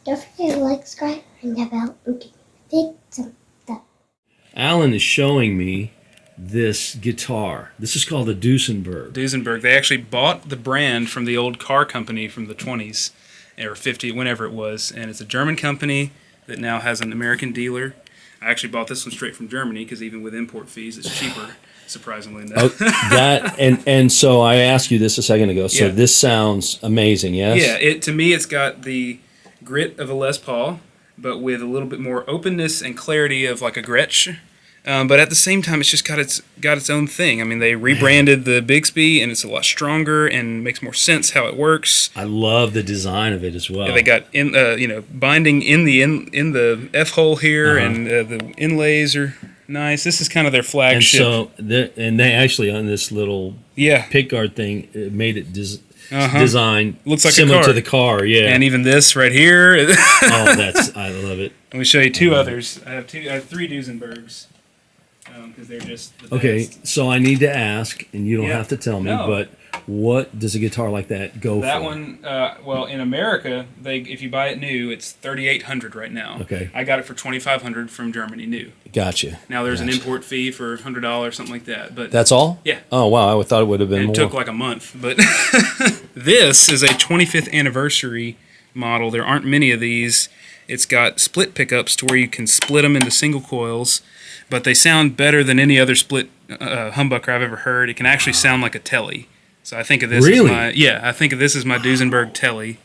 Don't forget to like, subscribe, and the bell, and give me a big thumbs up. Alan is showing me this guitar. This is called the Deusenberg. Deusenberg. They actually bought the brand from the old car company from the 20s or 50, whenever it was, and it's a German company that now has an American dealer. I actually bought this one straight from Germany because even with import fees, it's cheaper, surprisingly enough. And so I asked you this a second ago. So this sounds amazing, yes? Yeah, to me it's got the grit of a Les Paul, but with a little bit more openness and clarity of like a Gretsch. But at the same time, it's just got its own thing. I mean, they rebranded the Bigsby, and it's a lot stronger and makes more sense how it works. I love the design of it as well. Yeah, they got binding in the F hole here, and the inlays are nice. This is kind of their flagship. And they actually on this little pickguard thing made it design looks like similar a car. To the car, yeah. And even this right here. I love it. Let me show you two others. I have three Deusenbergs. Because they're just the best. So I need to ask, and you don't have to tell me, but what does a guitar like that go for? That one, well, in America, if you buy it new, it's $3,800 right now. Okay. I got it for $2,500 from Germany new. Gotcha. Now there's an import fee for $100, something like that. But that's all? Yeah. Oh wow, I thought it would have been more. It took like a month, but this is a 25th anniversary model. There aren't many of these. It's got split pickups to where you can split them into single coils. But they sound better than any other split humbucker I've ever heard. It can actually sound like a Tele. So I think of this I think of this as my Deusenberg Tele.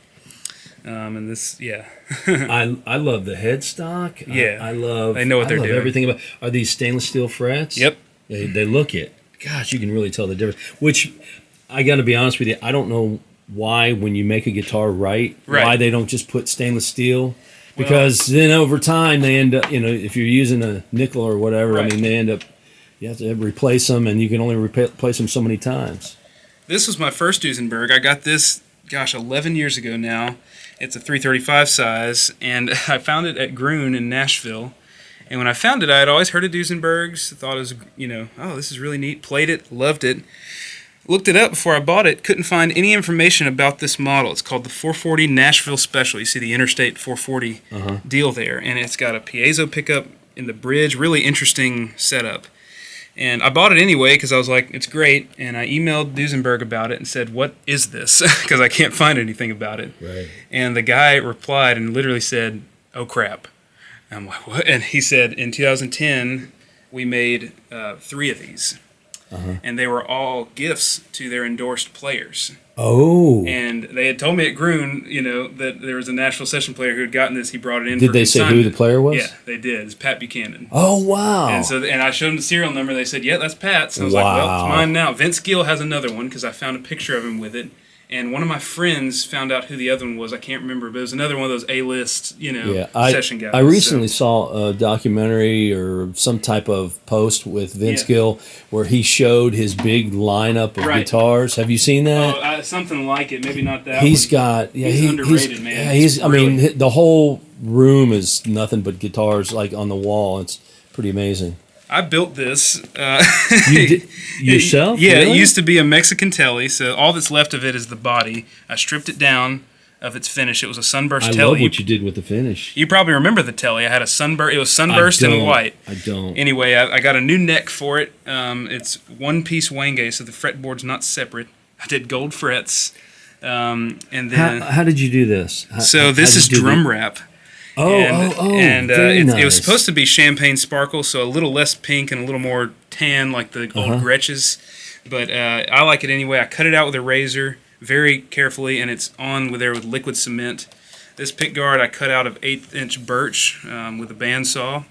And this, I love the headstock. Yeah. They know what they're doing. Everything about. Are these stainless steel frets? Yep. They look it. Gosh, you can really tell the difference. Which, I got to be honest with you, I don't know why when you make a guitar why they don't just put stainless steel. Because then over time they end up, if you're using a nickel or whatever, I mean, they end up, you have to replace them, and you can only replace them so many times. This was my first Deusenberg. I got this, 11 years ago now. It's a 335 size, and I found it at Groon in Nashville. And when I found it, I had always heard of Deusenbergs. Thought it was, this is really neat. Played it, loved it. Looked it up before I bought it. Couldn't find any information about this model. It's called the 440 Nashville Special. You see the Interstate 440 deal there. And it's got a piezo pickup in the bridge. Really interesting setup. And I bought it anyway because I was like, it's great. And I emailed Deusenberg about it and said, what is this? Because I can't find anything about it. Right. And the guy replied and literally said, oh, crap. And I'm like, what? And he said, in 2010, we made 3 of these. And they were all gifts to their endorsed players. Oh. And they had told me at Groon, that there was a Nashville session player who had gotten this. He brought it in. Did they say who the player was? Yeah, they did. It's Pat Buchanan. Oh, wow. And I showed them the serial number. They said, yeah, that's Pat. So I was like, well, it's mine now. Vince Gill has another one because I found a picture of him with it. And one of my friends found out who the other one was. I can't remember, but it was another one of those A-list, session guys. I recently saw a documentary or some type of post with Vince Gill where he showed his big lineup of guitars. Have you seen that? Oh, something like it. Maybe not that. He's underrated, man. The whole room is nothing but guitars, like on the wall. It's pretty amazing. I built this. You did yourself? Yeah, really? It used to be a Mexican Tele, so all that's left of it is the body. I stripped it down of its finish. It was a sunburst Tele. I love what you did with the finish. You probably remember the Tele. I had a sunburst. It was sunburst and white. I don't. Anyway, I got a new neck for it. It's one-piece Wenge, so the fretboard's not separate. I did gold frets. And then how did you do this? This is drum wrap. Very nice. It was supposed to be champagne sparkle, so a little less pink and a little more tan like the old Gretches. But I like it anyway. I cut it out with a razor very carefully, and it's on with liquid cement. This pickguard I cut out of 1/8" birch with a bandsaw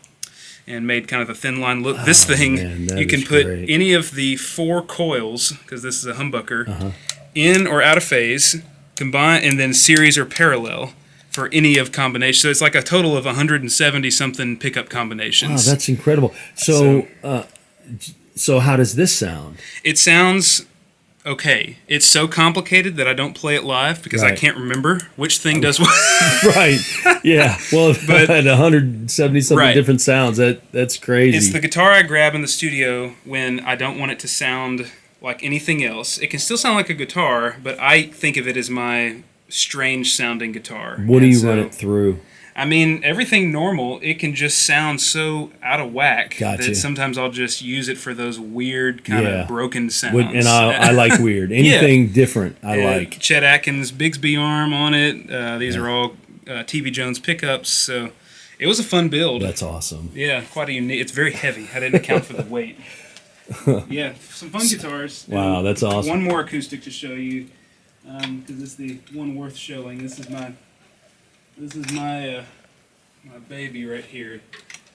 and made kind of a thin line look. This thing, you can put any of the 4 coils, because this is a humbucker, in or out of phase, combine, and then series or parallel for any of combinations. So it's like a total of 170-something pickup combinations. Wow, that's incredible. So how does this sound? It sounds okay. It's so complicated that I don't play it live because I can't remember which thing does what. Right. Yeah. Well, but at 170-something different sounds, that's crazy. It's the guitar I grab in the studio when I don't want it to sound like anything else. It can still sound like a guitar, but I think of it as my strange sounding guitar. What do you run it through? I mean, everything normal, it can just sound so out of whack that sometimes I'll just use it for those weird kind of broken sounds. And I like weird. Anything different, I like. Chet Atkins Bigsby arm on it. These are all TV Jones pickups, so it was a fun build. That's awesome. Yeah, quite a unique. It's very heavy. I didn't account for the weight. Yeah, some fun guitars. Wow, that's awesome. One more acoustic to show you, because it's the one worth showing. This is my my baby right here.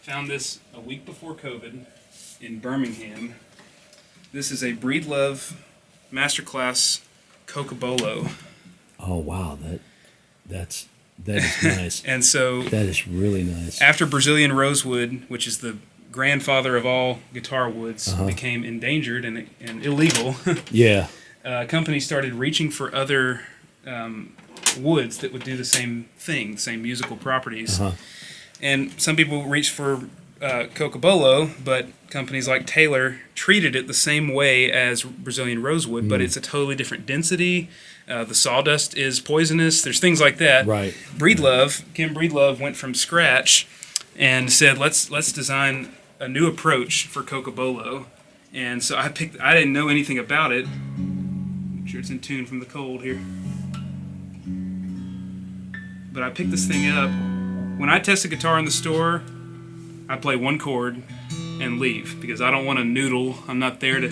Found this a week before COVID in Birmingham. This is a Breedlove Masterclass Cocobolo. Oh wow, that is nice. And so that is really nice. After Brazilian rosewood, which is the grandfather of all guitar woods, became endangered and illegal, yeah, companies started reaching for other woods that would do the same thing, same musical properties. And some people reached for Cocobolo, but companies like Taylor treated it the same way as Brazilian rosewood, but it's a totally different density. The sawdust is poisonous. There's things like that. Right. Kim Breedlove went from scratch and said, let's design a new approach for Cocobolo. And so I didn't know anything about it. Make sure it's in tune from the cold here. But I picked this thing up. When I test a guitar in the store, I play one chord and leave because I don't want to noodle. I'm not there to.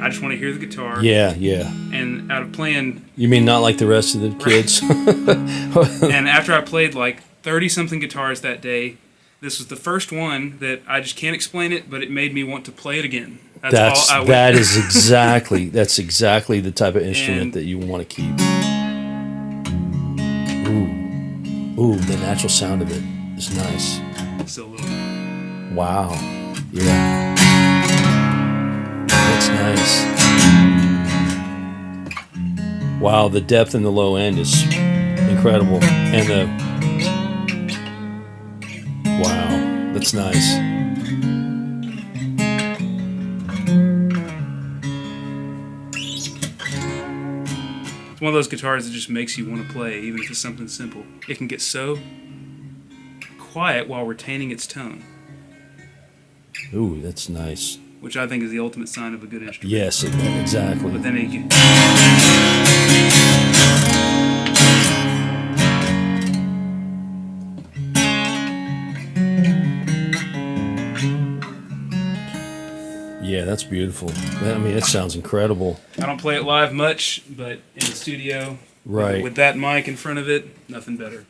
I just want to hear the guitar. Yeah. And out of playing. You mean not like the rest of the kids? And after I played like 30-something guitars that day, this was the first one that I just can't explain it, but it made me want to play it again. That's exactly the type of instrument that you want to keep. Ooh, the natural sound of it is nice. Still a little. Wow. Yeah. That's nice. Wow, the depth in the low end is incredible. And wow, that's nice. It's one of those guitars that just makes you want to play, even if it's something simple. It can get so quiet while retaining its tone. Ooh, that's nice. Which I think is the ultimate sign of a good instrument. Yes, exactly. But then it can... Yeah, that's beautiful. I mean, it sounds incredible. I don't play it live much, but in the studio, right, with that mic in front of it, nothing better.